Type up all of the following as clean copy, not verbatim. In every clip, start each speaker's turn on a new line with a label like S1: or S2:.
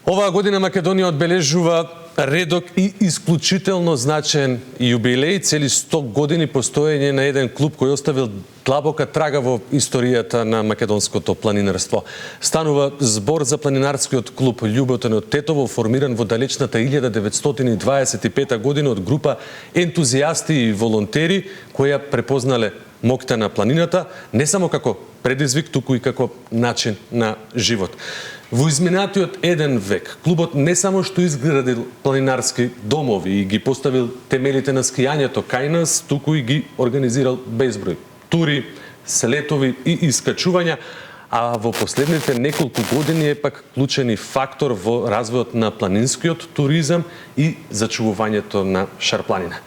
S1: Оваа година Македонија одбележува редок и исклучително значаен јубилеј, цели 100 години постоење на еден клуб кој оставил длабока трага во историјата на македонското планинарство. Станува збор за планинарскиот клуб Љуботен од Тетово, формиран во далечната 1925 година од група ентузијасти и волонтери кои ја препознале моќта на планината не само како предизвик, туку и како начин на живот. Во изминатиот еден век, клубот не само што изградил планинарски домови и ги поставил темелите на скијањето кај нас, туку и ги организирал безброј тури, слетови и искачувања, а во последните неколку години е пак клучен и фактор во развојот на планинскиот туризам и зачувувањето на Шарпланина.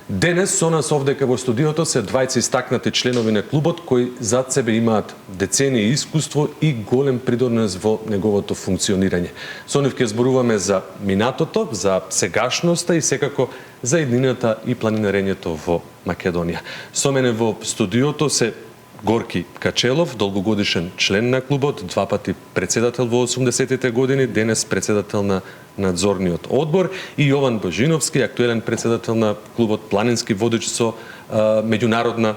S1: Денес со нас овдека во студиото се двајца истакнати членови на клубот кои зад себе имаат децении искуство и голем придонес во неговото функционирање. Со нив ќе зборуваме за минатото, за сегашноста и секако за еднината и планинарењето во Македонија. Со мене во студиото се Горки Качелов, долгогодишен член на клубот, два пати председател во 80-тите години, денес председател на надзорниот одбор, и Јован Божиновски, актуелен председател на клубот, планински водич со меѓународна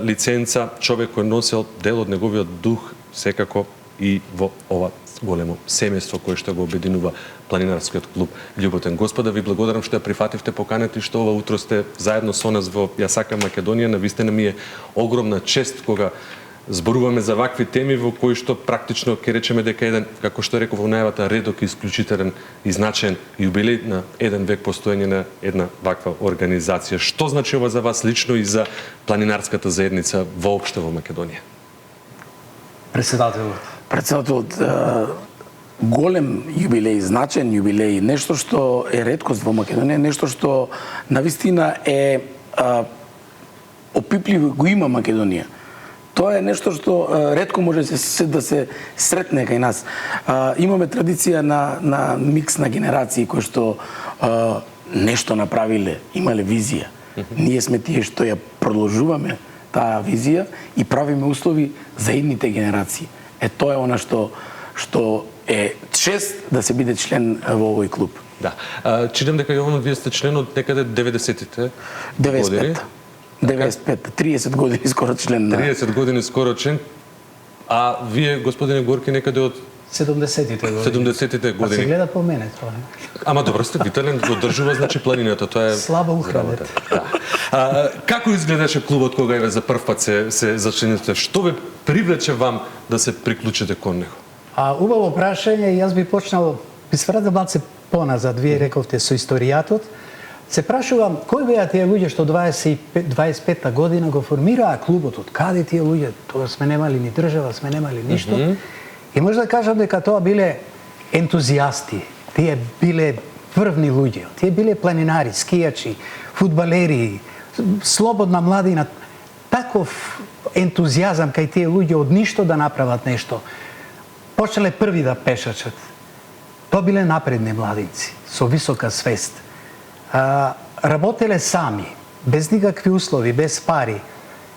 S1: лиценца, човек кој носел дел од неговиот дух секако и во ова големо семејство кое што го обединува планинарскиот клуб Љуботен. Господа, ви благодарам што ја прифативте поканата и што ова утро сте заедно со нас во Ја сакам Македонија. Навистина ми е огромна чест кога зборуваме за вакви теми во кои што практично ќе речеме дека еден, како што реков во најавата, редок и исклучителен и значаен јубилеј на еден век постоење на една ваква организација. Што значи ова за вас лично и за планинарската заедница воопшто во Македонија?
S2: Председателот, голем јубилеј, значаен јубилеј, нешто што е реткост во Македонија, нешто што навистина е опипливо го има Македонија. Тоа е нешто што ретко може да се сретне кај нас. Имаме традиција на микс на генерации кои што нешто направиле, имале визија. Ние сме тие што ја продолжуваме таа визија и правиме услови за идните генерации. Тоа е она што е чест да се биде член во овој клуб.
S1: Да. Читам дека Јован, вие сте член од некаде 90-тите години.
S2: 95, 30 години скоро член.
S1: 30 години скоро член. А вие, господине Горки, некаде од
S3: 70-тите години.
S1: 70-тите години.
S3: А се гледа по мене тоа.
S1: Ама добро сте витален, одржува значи планината, тоа е
S3: слабо ухранет.
S1: Да. Како изгледаше клубот кога еве за прв пат се зачлените? Што ве привлече вам да се приклучите кон него?
S3: Убаво прашање, јас би почнал, би се вратил малце поназад, вие рековте со историјатот. Се прашувам, кои беа тие луѓе што 25-та година го формираа клубот, од каде тие луѓе? Тоа сме немали ни држава, сме немали ништо. И може да кажам дека тоа биле ентузијасти, тие биле првни луѓе, тие биле планинари, скијачи, фудбалери, слободна младина. Таков ентузијазам кај тие луѓе од ништо да направат нешто. Почнале први да пешачат. Тоа биле напредни младинци, со висока свест. Работеле сами, без никакви услови, без пари.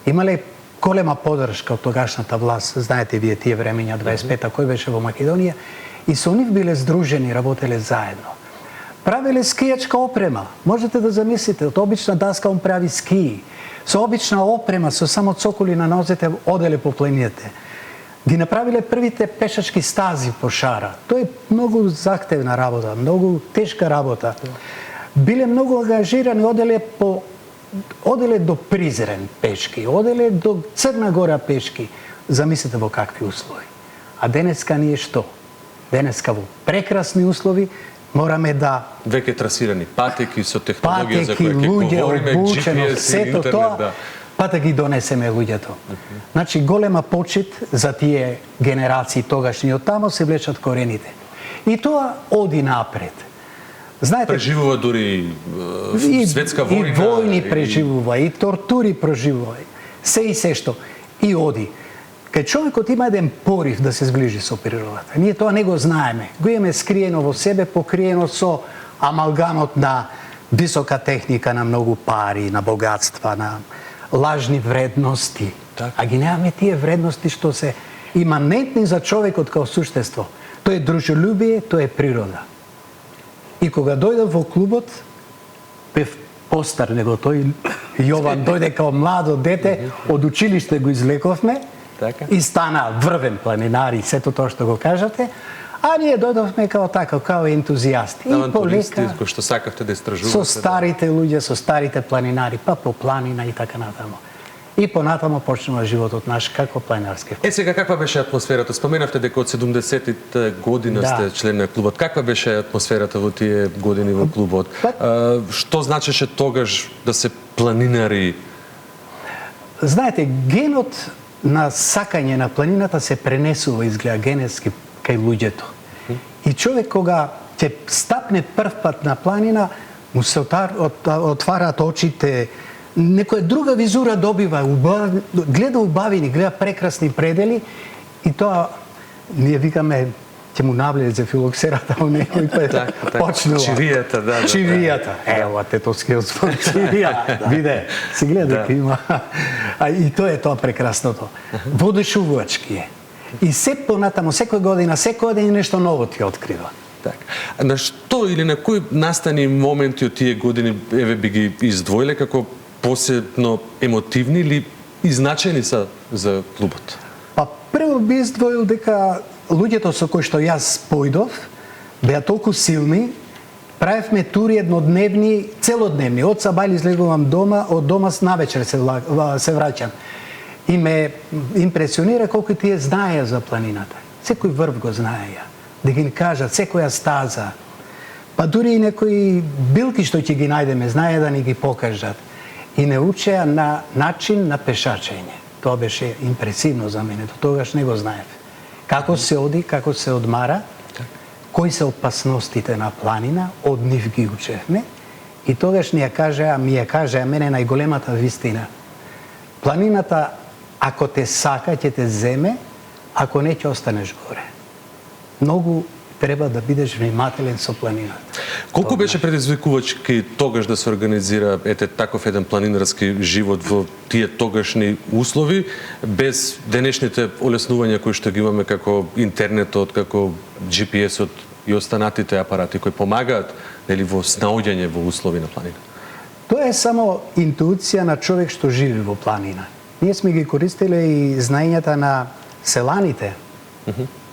S3: Имале голема поддршка од тогашната власт, знаете вие тие времења 25-та кој беше во Македонија, и со нив биле здружени, работеле заедно. Правеле скијачка опрема. Можете да замислите, од обична даска он прави скии. Со обична опрема, со само цоколи на нозете оделе по планините. Ги направиле првите пешачки стази по шара. Тоа е многу захтевна работа, многу тешка работа. Биле многу ангажирани, оделе до Призрен пешки, оделе до Црна Гора пешки. Замислете во какви услови. А денеска ние што? Денеска во прекрасни услови мораме да...
S1: Веќе трасирани патеки со технологија за која ќе говориме, GPS и интернет, да.
S3: Па да ги донесеме луѓето. Значи, голема почит за тие генерации тогашни, од тамо се влечат корените. И тоа оди напред. Знаете,
S1: преживува дури светска војна.
S3: И војни преживува, и тортури преживува. Се и се што. И оди. Кај човекот има еден порив да се зближи со природата. Ние тоа не го знаеме. Го имаме скриено во себе, покриено со амалгамот на висока техника, на многу пари, на богатства, на лажни вредности. А ги немаме тие вредности што се иманентни за човекот као суштество. Тоа е дружелюбие, тоа е природа. И кога дојдов во клубот, бев постар него тој Јован, дојде као младо дете, од училиште го излековме и стана врвен планинар и сето тоа што го кажате, а ние дојдовме као така, као ентузијасти. И
S1: авантуристи кои што сакавте да истражувате.
S3: Со старите луѓе, со старите планинари, па по планина и така натаму. И понатамо почнува животот наш како планинарски.
S1: Сега каква беше атмосферата? Споменавте дека од 70-тите година сте член на клубот. Каква беше атмосферата во тие години во клубот? Што значеше тогаш да се планинари?
S3: Знаете, генот на сакање на планината се пренесува изгледа генетски кај луѓето. И човек кога ќе стапне прв пат на планина, му се отвараат очите, некоја друга визура добива, гледа убавини, гледа прекрасни предели и тоа ние викаме ќе му навлезе филоксерата во некој почнува.
S1: Чивијата, да.
S3: Чивијата. Ева тетовскиот збор, чивија. Виде, се гледа дека има. И тоа е тоа прекрасното. Водешувачки е. И се понатамо, секоја ден нешто ново ти открива.
S1: Така. На што или на кои настани моменти од тие години еве би ги издвоиле како посебно емотивни или изначени са за клубот?
S3: Па прво би издвоил дека луѓето со кои што јас појдов беа толку силни, правевме тури еднодневни, целодневни. Од сабајле излегувам дома, од дома навечер се враќам. И ме импресионира колку тие знаеја за планината. Секој врв го знаеја. Да ги кажат, секоја стаза. Па дури и некои билки што ќе ги најдеме, знаеја да ни ги покажат. И не учеа на начин на пешачење. Тоа беше импресивно за мене, до тогаш не го знаев. Како се оди, како се одмара, кои се опасностите на планина, од нив ги учевме. И тогаш ми ја кажа мене најголемата вистина. Планината, ако те сака, ќе те земе, ако не, ќе останеш горе. Многу треба да бидеш внимателен со планината.
S1: Колку беше предизвикувачки тогаш да се организира таков еден планинарски живот во тие тогашни услови, без денешните олеснувања кои што ги имаме како интернетот, како GPS-от и останатите апарати кои помагаат нели во снаоѓање во услови на планина?
S3: Тоа е само интуиција на човек што живи во планина. Ние сме ги користеле и знаењата на селаните.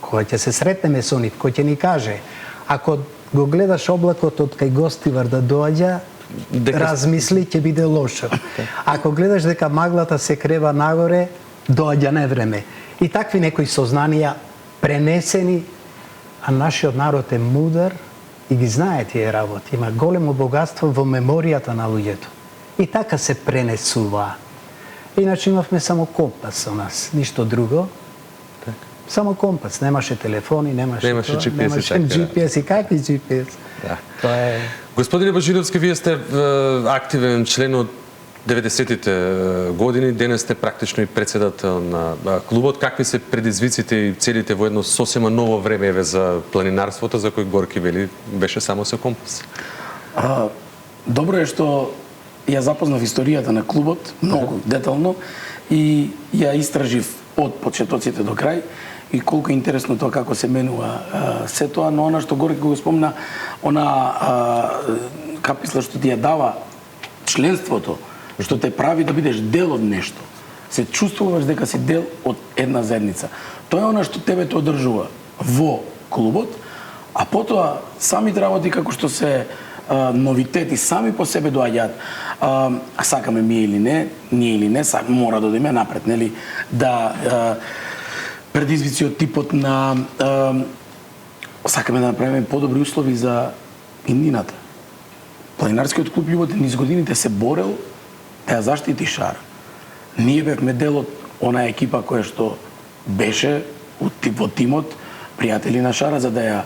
S3: Кога ќе се сретнеме со нив, кој ќе ни каже, ако го гледаш облакот од кај Гостивар да доаѓа, размисли, ќе биде лошо. Ако гледаш дека маглата се крева нагоре, доаѓа невреме. И такви некои сознанија пренесени, а нашиот народ е мудар и ги знае тие работи. Има големо богатство во меморијата на луѓето. И така се пренесува. Иначе имавме само компас со нас, ништо друго. Само компас, немаше телефони, немаше GPS и какви GPS.
S1: Да.
S3: Тоа е...
S1: Господине Божидовски, вие сте активен член од 90-тите години, денес сте практично и председател на клубот. Какви се предизвиците и целите во едно сосема ново време еве за планинарството, за кој Горки вели беше само со компас?
S2: Добро е што ја запознав историјата на клубот многу детално и ја истражив од почетоците до крај и колку е интересно тоа како се менува се тоа, но она што Горки го спомна, каписла што ти ја дава членството, што те прави да бидеш дел од нешто. Се чувствуваш дека си дел од една заедница. Тоа е она што тебе те одржува во клубот, а потоа самите работи како што се новитети сами по себе доаѓаат. Сакаме ние или не, мора да одиме напред, нели? Да предизвици од типот на сакаме да направиме подобри услови за индината. Планинарскиот клуб Љубот низ годините се борел да ја заштити шара. Ние бевме дел од онаа екипа која што беше во тимот пријатели на шара за да ја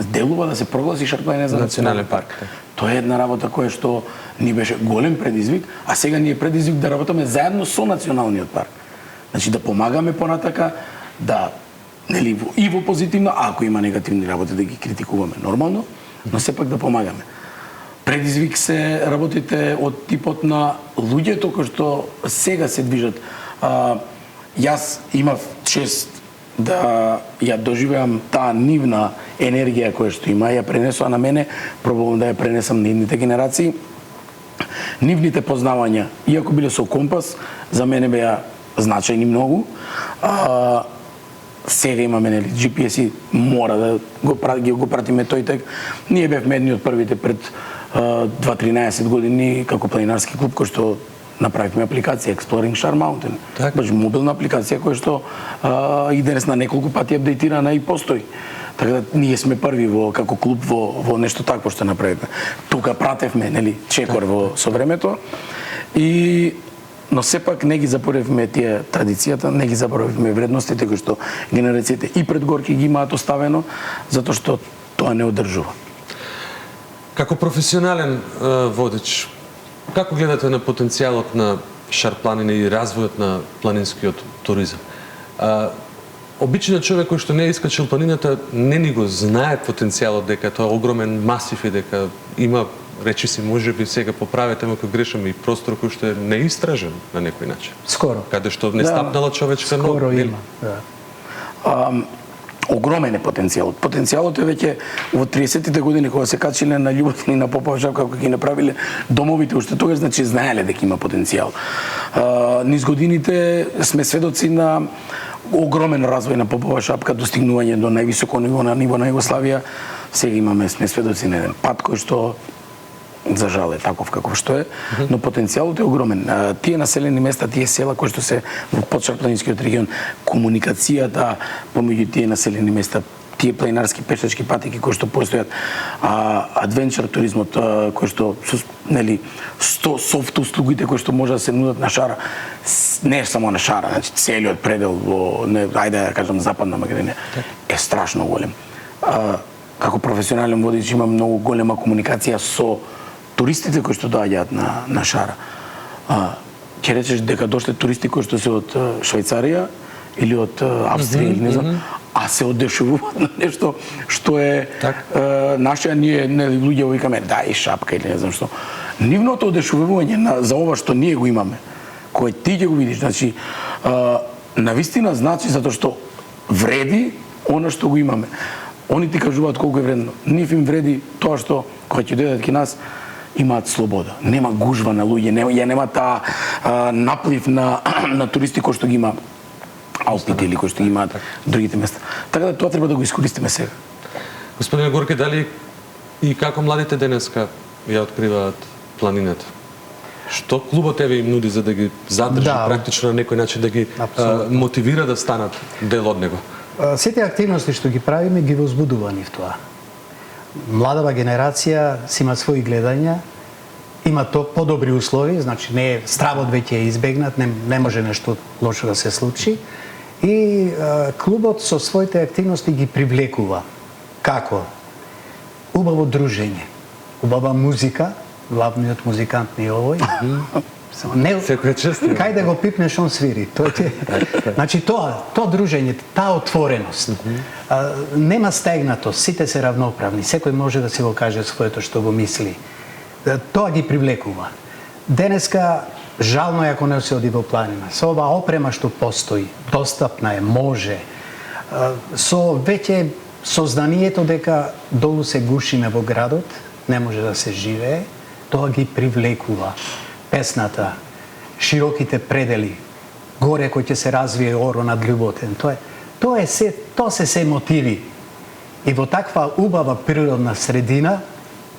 S2: делува да се прогласи Шар планина за национален парк. Тоа е една работа која што ни беше голем предизвик, а сега ни е предизвик да работаме заедно со националниот парк. Значи да помагаме понатака, да нели и во позитивно, ако има негативни работи да ги критикуваме нормално, но сепак да помагаме. Предизвик се работите од типот на луѓето кои што сега се движат. Јас имав чест да ја доживеам таа нивна енергија која што има, ја пренесоа на мене, пробувам да ја пренесам на идните генерации. Нивните познавања, иако биле со компас, за мене беа значајни многу. Сега имаме, нели, GPS-и, мора да го пратиме тој тек. Ние бевме едни од првите пред 2-13 години како планинарски клуб кој што направивме апликација Exploring Shar Mountain. Баш мобилна апликација која што и денес на неколку пати апдейтирана и постои. Така да ние сме први како клуб во нешто такво што направивме. Тука пратевме, нели, чекор со времето но сепак не ги заборавме тие традицијата, не ги заборавме вредностите кои што генерациите и пред Горки ги имаат оставено, затоа што тоа не одржува.
S1: Како професионален водич, како гледате на потенцијалот на Шар планина и развојот на планинскиот туризам? Обичниот човек кој што не е искачил планината не ни го знае потенцијалот дека тоа е огромен масив и дека има, речи си, можеби сега поправете ме ако грешам, и простор кој што е неистражен на некој начин.
S3: Скоро.
S1: Каде што не стапнала човечка нога.
S3: Скоро има, да.
S2: Огромен е потенцијалот. Потенцијалот е веќе во 30-тите години кога се качиле на Љуботин и на Попова шапка кога ги направиле домовите, уште тогаш значи знаеле дека има потенцијал. Низ годините сме сведоци на огромен развој на Попова шапка, достигнување до највисоко ниво на Југославија. Сега сме сведоци на еден пат кој што за жал е таков каков што е, но потенцијалот е огромен. Тие населени места, тие села кои што се во подшарпланинскиот регион, комуникацијата помеѓу тие населени места, тие планинарски пешачки патеки кои што постојат, адвенчер туризмот кој што нели софт услугите кои што може да се нудат на Шара, не само на Шара, значи целиот предел во ајде да кажам западна Македонија е страшно голем. Како професионален водич имам многу голема комуникација со туристите кои што доаѓаат на Шара. Ќе речеш дека дошле туристи кои што се од Швајцарија или од Австрија или не знам, а се одешувуваат на нешто што е наше, ние нели луѓе викаме да и шапка или не знам што. Нивното одешувување за ова што ние го имаме, кој ти ќе го видиш, значи навистина значи затоа што вреди она што го имаме. Они ти кажуваат колку е вредно. Нив им вреди тоа што кога ќе дојдат кај нас имаат слобода. Нема гужва на луѓе, нема таа наплив на туристи кои што ги има Алпите или кои што ги имаат другите места. Така да тоа треба да го искористиме сега.
S1: Господине Горки, дали и како младите денеска ја откриваат планината? Што клубот еве им нуди за да ги задржи практично на некој начин, да ги мотивира да станат дел од него?
S3: Сите активности што ги правиме ги возбудува нив тоа. Младава генерација си има своји гледања, има подобри услови, значи не е стравот веќе е избегнат, не може нешто лошо да се случи. И клубот со своите активности ги привлекува. Како? Убаво дружење, убава музика, главниот музикант не е овој. Кај да го пипнеш, он свири. Значи тоа дружење, таа отвореност. Нема стегнатост, сите се равноправни, секој може да се го каже своето што го мисли. Тоа ги привлекува. Денеска жално е ако не се оди во планина. Со оваа опрема што постои, достапна е, може. Со веќе сознанието дека долу се гушиме во градот, не може да се живее, тоа ги привлекува. Песната, широките предели, горе кој ќе се развие Оро над Љуботен, тоа се се мотиви. И во таква убава природна средина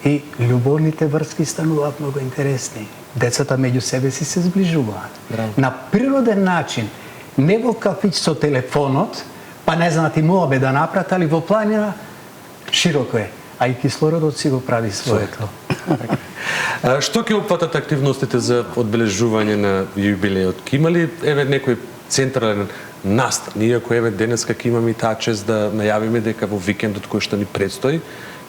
S3: и љубовните врски стануваат многу интересни. Децата меѓу себе си се зближуваат. На природен начин, не во кафич со телефонот, па не знаат и муабе да направат, али во планина широко е, а и кислородот си го прави своето.
S1: Што ќе опфатат активностите за одбележување на јубилеот? Ке има ли некој централен настан? Иако денеска ќе имаме и таа чест да најавиме дека во викендот кој што ни предстои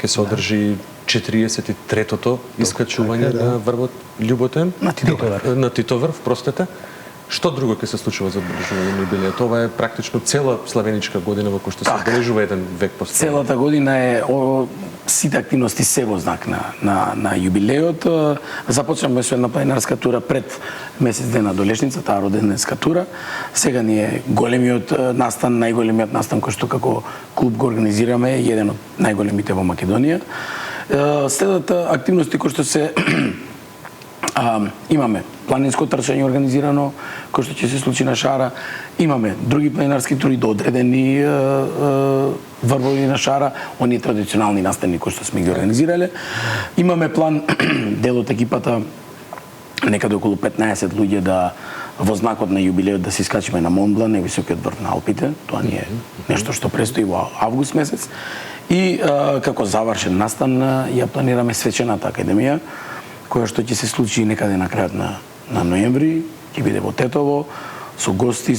S1: ќе се одржи 43-тото искачување на врвот Љуботен на Титоврв, простете. Што друго ќе се случува за одбележување на јубилеот? Ова е практично цела славеничка година во која што се одбележува еден век постојано.
S2: Целата година е сите активности се во знак на јубилеот. Започнавме со една планинарска тура пред месец дена до Лешница, таа роденденска тура. Сега ни е големиот настан, најголемиот настан кој што како клуб го организираме, еден од најголемите во Македонија. Следат активности кои што се имаме планинско трчање организирано, кој што ќе се случи на Шара. Имаме други планинарски тури до одредени врвови на Шара, оние традиционални настани кои што сме ги организирале. Имаме план дел од екипата некаде околу 15 луѓе да во знакот на јубилеот да се искачиме на Монблан, највисокиот врв на Алпите. Тоа ни е нешто што предстои во август месец. И како завршен настан ја планираме Свечената академија, која што ќе се случи некаде на крајот на ноември, ќе биде во Тетово, со гости,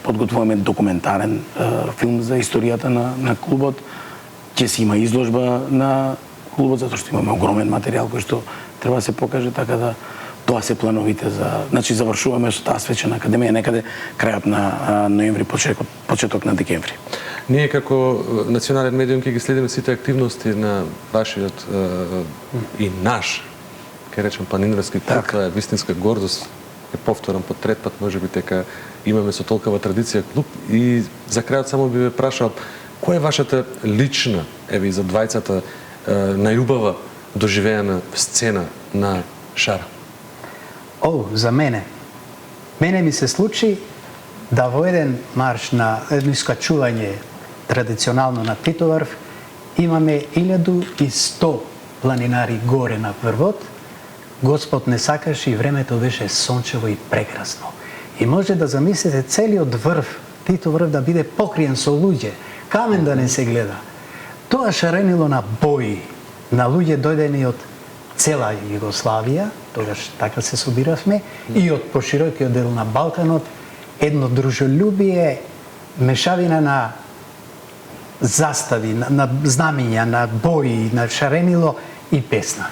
S2: подготвуваме документарен филм за историјата на клубот, ќе се има изложба на клубот, затоа што имаме огромен материјал кој што треба да се покаже, така да тоа се плановите за... Значи, завршуваме со таа Свечена академија некаде крајот на ноември, почеток на декември.
S1: Ние како национален медиум ќе ги следиме сите активности на вашиот и наш, ке речем, планинарски клуб. Тоа е вистинска гордост. Ќе повторам по трет пат, можеби дека имаме со толкова традиција клуб. И за крајот само би ве прашал, која е вашата лична, еве и за двајцата, најубава доживеана сцена на Шара?
S3: За мене. Мене ми се случи да во еден марш на едно искачување традиционално на Титоврв имаме 1100 планинари горе на врвот. Господ не сакаше и времето беше сончево и прекрасно. И може да замислите целиот врв, Титоврв да биде покриен со луѓе, камен да не се гледа. Тоа шаренило на бои, на луѓе дојдени од цела Југославија, тогаш така се собиравме, и од поширокиот дел на Балканот, едно дружелюбие, мешавина на застави, на знамиња, на бои, на шаренило и песна.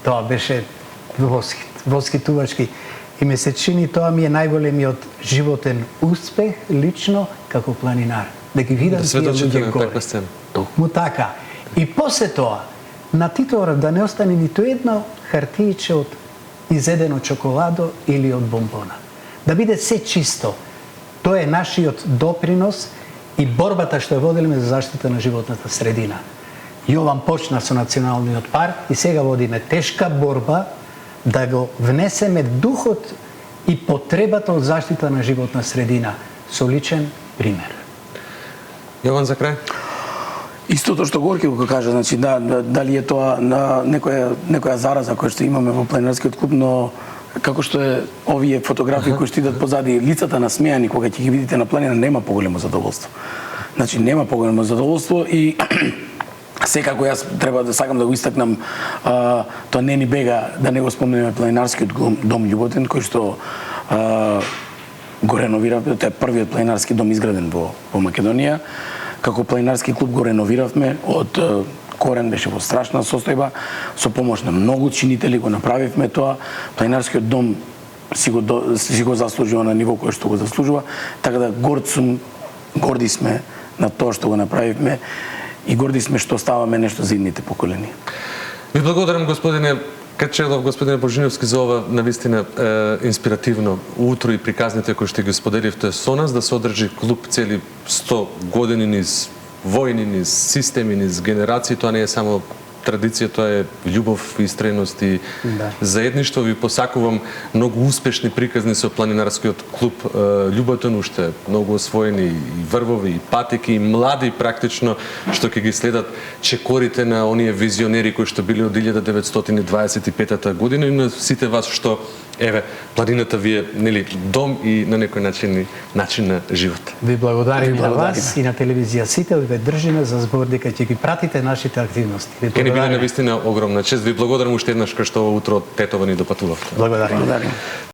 S3: Тоа беше восхитувачки и ме се чини тоа ми е најголемиот животен успех лично како планинар. Да ги видам тие луѓе горе. Токму така. И после тоа, на Титоврв да не остане ниту едно хартијче од изедено чоколадо или од бомбона. Да биде се чисто. Тоа е нашиот допринос и борбата што ја водиме за заштита на животната средина. Јован почна со националниот парк и сега водиме тешка борба да го внесеме духот и потребата од заштита на животна средина со личен пример.
S1: Јован, за крај?
S2: Истото што Горки го кажа, значи дали е тоа на некоја зараза која што имаме во планинарскиот клуб, но како што е овие фотографии кои што идат позади лицата на смејани кога ќе ги видите на планина, нема поголемо задоволство. Значи нема поголемо задоволство и секако јас треба да сакам да го истакнам, тоа не ни бега да не го спомнеме планинарскиот дом Љуботен кој што го реновиравме, тоа е првиот планинарски дом изграден во Македонија. Како планинарски клуб го реновиравме од корен, беше во страшна состојба, со помош на многу чинители го направивме тоа. Планинарскиот дом си го заслужува на ниво кое што го заслужува, така да горди сме на тоа што го направивме и горди сме што ставаме нешто за идните поколени.
S1: Ви благодарам, господине Качелов, господине Божиновски, за ова навистина инспиративно утро и приказните кои што ги споделивте со нас, да се одржи клуб цели 100 години низ војни, низ системи, низ генерации. Тоа не е само традиција, тоа е љубов, истреност и заедништво. Ви посакувам многу успешни приказни со планинарскиот клуб Љуботен, уште многу освоени и врвови, и патеки, и млади практично, што ќе ги следат чекорите на оние визионери кои што били од 1925 година и на сите вас што еве, планината ви е, нели, дом и на некој начин на живот.
S3: Ви благодарим на вас и на телевизија сите, ве држиме за збор дека ќе ги пратите нашите активности.
S1: Ке ни биде навистина огромна чест. Ви благодарам уште еднаш кај што утро Тетово ни допатувавте.
S3: Благодарим.